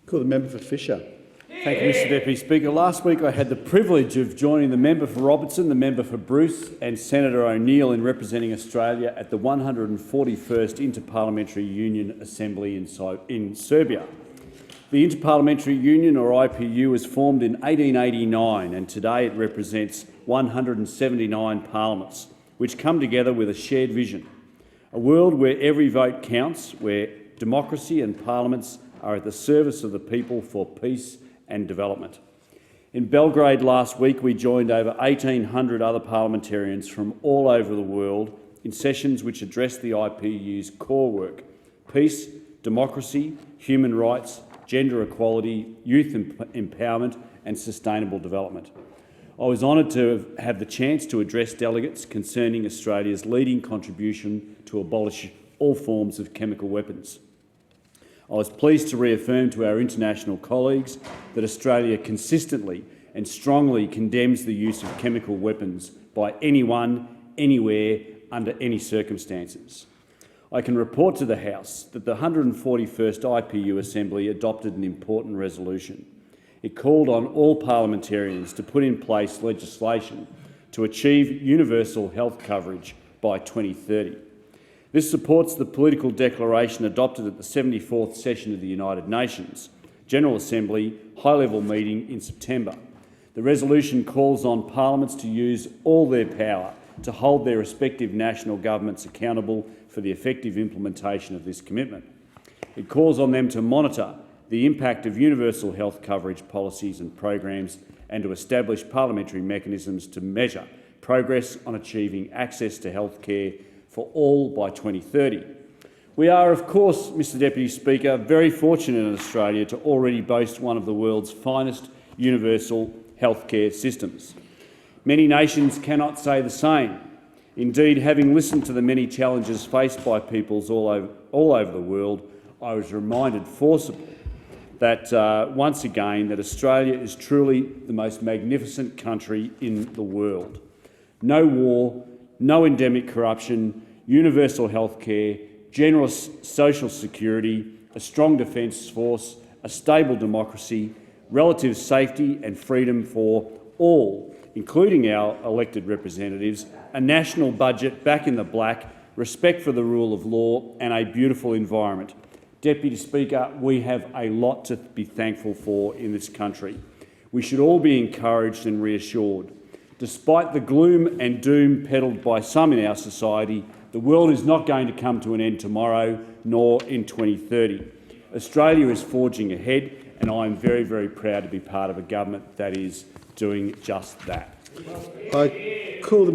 Call the member for Fisher. Thank you, Mr Deputy Speaker. Last week I had the privilege of joining the member for Robertson, the member for Bruce and Senator O'Neill in representing Australia at the 141st Inter-Parliamentary Union Assembly in Serbia. The Inter-Parliamentary Union, or IPU, was formed in 1889 and today it represents 179 parliaments, which come together with a shared vision. A world where every vote counts, where democracy and parliaments are at the service of the people for peace and development. In Belgrade last week, we joined over 1,800 other parliamentarians from all over the world in sessions which addressed the IPU's core work: peace, democracy, human rights, gender equality, youth empowerment and sustainable development. I was honoured to have the chance to address delegates concerning Australia's leading contribution to abolish all forms of chemical weapons. I was pleased to reaffirm to our international colleagues that Australia consistently and strongly condemns the use of chemical weapons by anyone, anywhere, under any circumstances. I can report to the House that the 141st IPU Assembly adopted an important resolution. It called on all parliamentarians to put in place legislation to achieve universal health coverage by 2030. This supports the political declaration adopted at the 74th session of the United Nations General Assembly high-level meeting in September. The resolution calls on parliaments to use all their power to hold their respective national governments accountable for the effective implementation of this commitment. It calls on them to monitor the impact of universal health coverage policies and programs and to establish parliamentary mechanisms to measure progress on achieving access to health care for all by 2030. We are, of course, Mr Deputy Speaker, very fortunate in Australia to already boast one of the world's finest universal healthcare systems. Many nations cannot say the same. Indeed, having listened to the many challenges faced by peoples all over the world, I was reminded forcibly that once again that Australia is truly the most magnificent country in the world. No war, no endemic corruption, universal health care, generous social security, a strong defence force, a stable democracy, relative safety and freedom for all, including our elected representatives, a national budget back in the black, respect for the rule of law and a beautiful environment. Deputy Speaker, we have a lot to be thankful for in this country. We should all be encouraged and reassured. Despite the gloom and doom peddled by some in our society, the world is not going to come to an end tomorrow, nor in 2030. Australia is forging ahead, and I am very, very proud to be part of a government that is doing just that. I call the